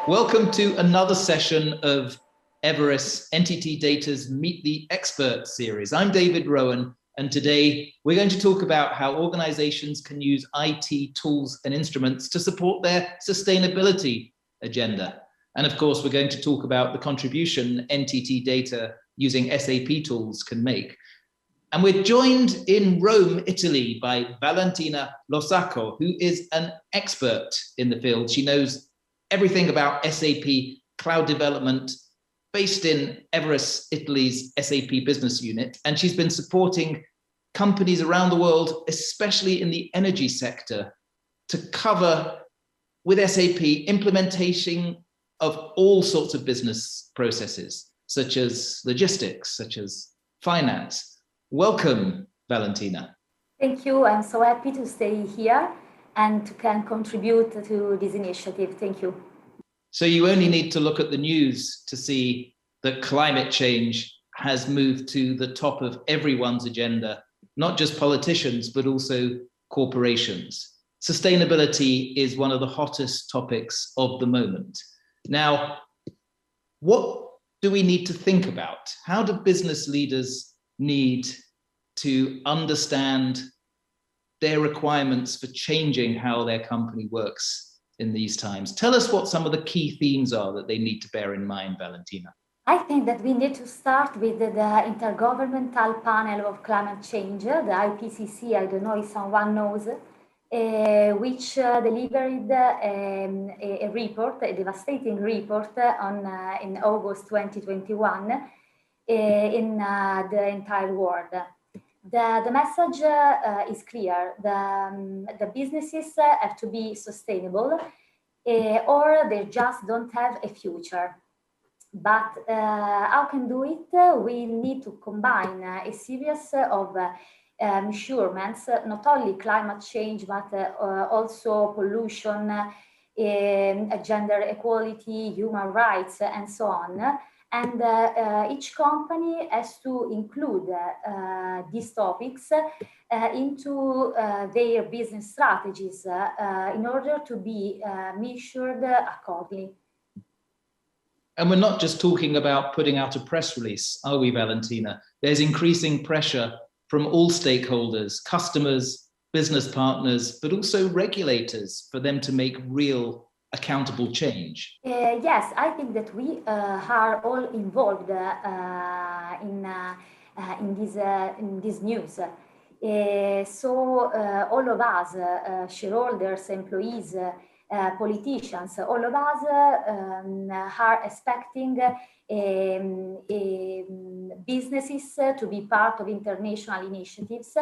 Welcome to another session of Everest NTT Data's Meet the Expert series. I'm David Rowan, and today we're going to talk about how organizations can use IT tools and instruments to support their sustainability agenda. And of course, we're going to talk about the contribution NTT Data using SAP tools can make. And we're joined in Rome, Italy by Valentina Losacco, who is an expert in the field. She knows everything about SAP cloud development, based in Everest, Italy's SAP business unit. And she's been supporting companies around the world, especially in the energy sector, to cover with SAP implementation of all sorts of business processes, such as logistics, such as finance. Welcome, Valentina. Thank you. I'm so happy to stay here and can contribute to this initiative. Thank you. So you only need to look at the news to see that climate change has moved to the top of everyone's agenda, not just politicians, but also corporations. Sustainability is one of the hottest topics of the moment. Now, what do we need to think about? How do business leaders need to understand their requirements for changing how their company works in these times? Tell us what some of the key themes are that they need to bear in mind, Valentina. I think that we need to start with the Intergovernmental Panel of Climate Change, the IPCC, I don't know if someone knows, which delivered a report, a devastating report in August 2021 in the entire world. The message is clear. The businesses have to be sustainable or they just don't have a future. But how can do it? We need to combine a series of measurements, not only climate change, but also pollution, gender equality, human rights, and so on. And each company has to include these topics into their business strategies in order to be measured accordingly. And we're not just talking about putting out a press release, are we, Valentina? There's increasing pressure from all stakeholders, customers, business partners, but also regulators for them to make real accountable change. Yes, I think that we are all involved in this news. So all of us, shareholders, employees, politicians, all of us are expecting businesses to be part of international initiatives.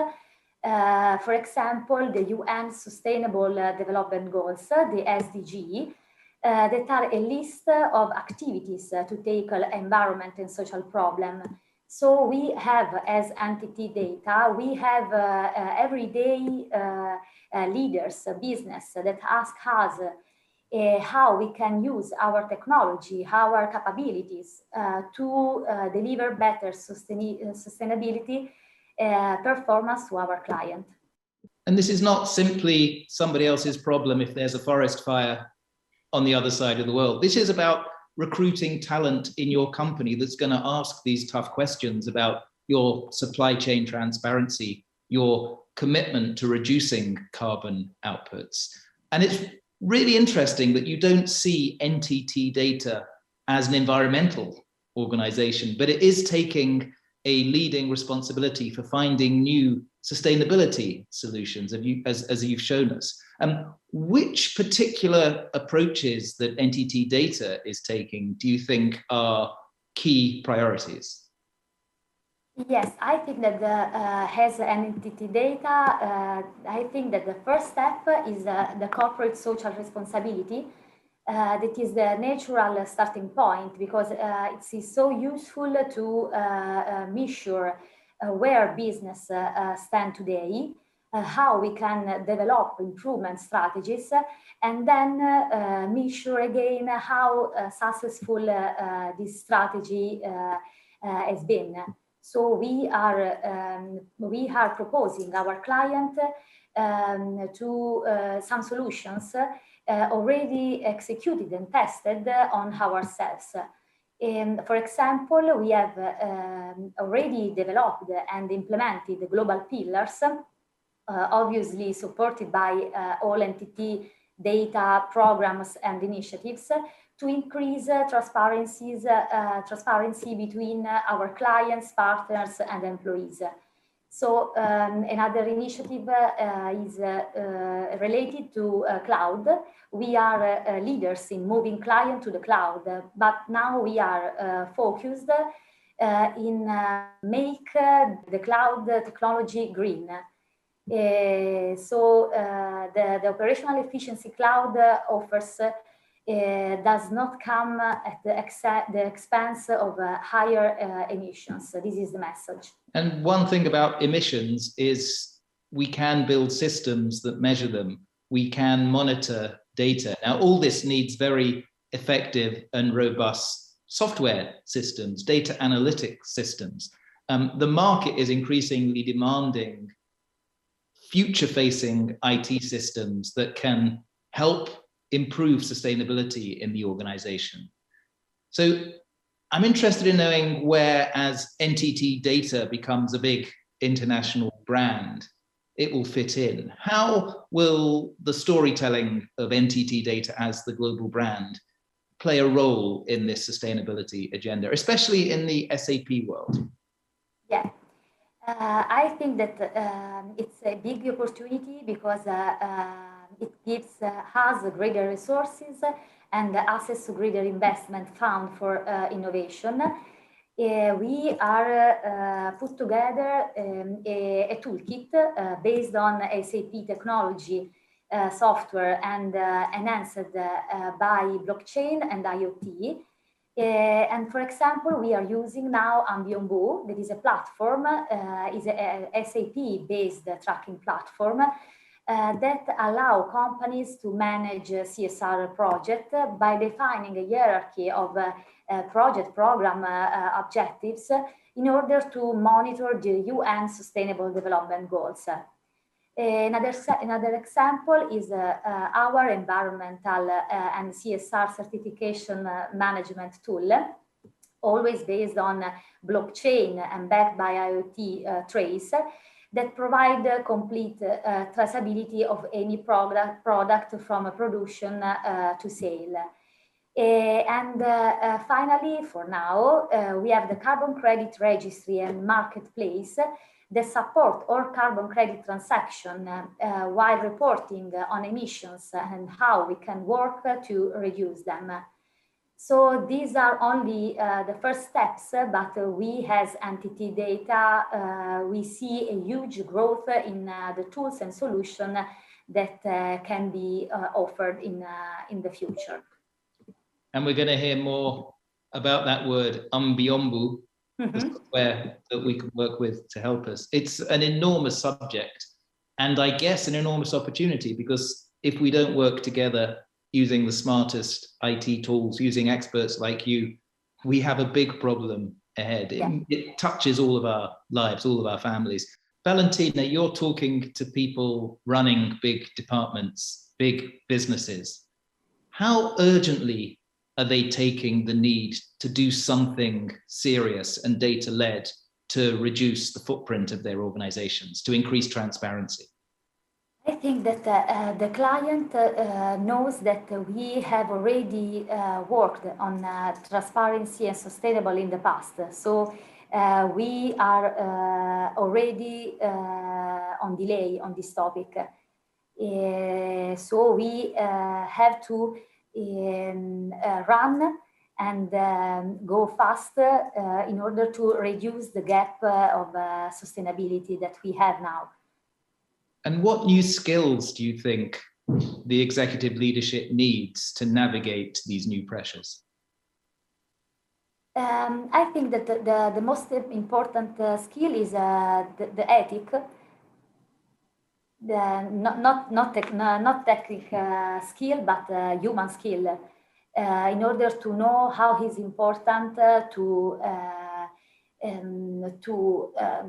For example, the UN Sustainable Development Goals, the SDG, that are a list of activities to tackle environment and social problems. So we have, as NTT Data, we have everyday leaders, business that ask us how we can use our technology, our capabilities to deliver better sustainability performance to our client. And this is not simply somebody else's problem if there's a forest fire on the other side of the world. This is about recruiting talent in your company that's going to ask these tough questions about your supply chain transparency, your commitment to reducing carbon outputs. And it's really interesting that you don't see NTT Data as an environmental organization, but it is taking a leading responsibility for finding new sustainability solutions, as you've shown us. Which particular approaches that NTT Data is taking do you think are key priorities? Yes, I think that as NTT Data, I think that the first step is the corporate social responsibility. That is the natural starting point, because it is so useful to measure where business stand today, how we can develop improvement strategies, and then measure again how successful this strategy has been. So we are proposing our client to some solutions already executed and tested on ourselves. For example, we have already developed and implemented global pillars, obviously supported by all NTT data programs and initiatives to increase transparency between our clients, partners, and employees. So another initiative is related to cloud. We are leaders in moving client to the cloud, but now we are focused in make the cloud technology green. So the operational efficiency cloud offers does not come at the expense of higher emissions. This is the message. And one thing about emissions is we can build systems that measure them. We can monitor data. Now, all this needs very effective and robust software systems, data analytics systems. The market is increasingly demanding future-facing IT systems that can help improve sustainability in the organization. So I'm interested in knowing where, as NTT Data becomes a big international brand, it will fit in. How will the storytelling of NTT Data as the global brand play a role in this sustainability agenda, especially in the SAP world? Yeah, I think that it's a big opportunity because it gives us greater resources and access to greater investment fund for innovation. We are put together a toolkit based on SAP technology, software, and enhanced by blockchain and IoT. And for example, we are using now Ambiombo, that is a platform, is a SAP-based tracking platform that allow companies to manage CSR project by defining a hierarchy of project program objectives in order to monitor the UN Sustainable Development Goals. Another example is our environmental and CSR certification management tool, always based on blockchain and backed by IoT trace, that provide complete traceability of any product from production to sale. And finally, for now, we have the carbon credit registry and marketplace that support all carbon credit transaction while reporting on emissions and how we can work to reduce them. So these are only the first steps, but we as NTT Data, we see a huge growth in the tools and solutions that can be offered in the future. And we're going to hear more about that word, Ambiombo, the software that we can work with to help us. It's an enormous subject, and I guess an enormous opportunity, because if we don't work together using the smartest IT tools, using experts like you, we have a big problem ahead. Yeah. It touches all of our lives, all of our families. Valentina, you're talking to people running big departments, big businesses. How urgently are they taking the need to do something serious and data-led to reduce the footprint of their organizations, to increase transparency? I think that the client knows that we have already worked on transparency and sustainable in the past. So we are already on delay on this topic. So we have to run and go faster in order to reduce the gap of sustainability that we have now. And what new skills do you think the executive leadership needs to navigate these new pressures? I think that the most important skill is the ethic, not technical skill, but human skill, in order to know how it's important to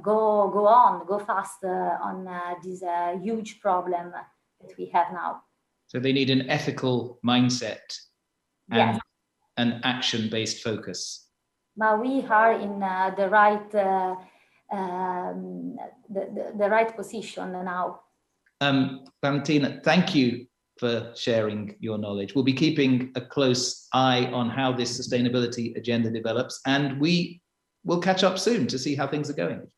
go fast on this huge problem that we have now. So they need an ethical mindset and yes. an action-based focus. But we are in the right position now. Valentina, thank you for sharing your knowledge. We'll be keeping a close eye on how this sustainability agenda develops, and we will catch up soon to see how things are going.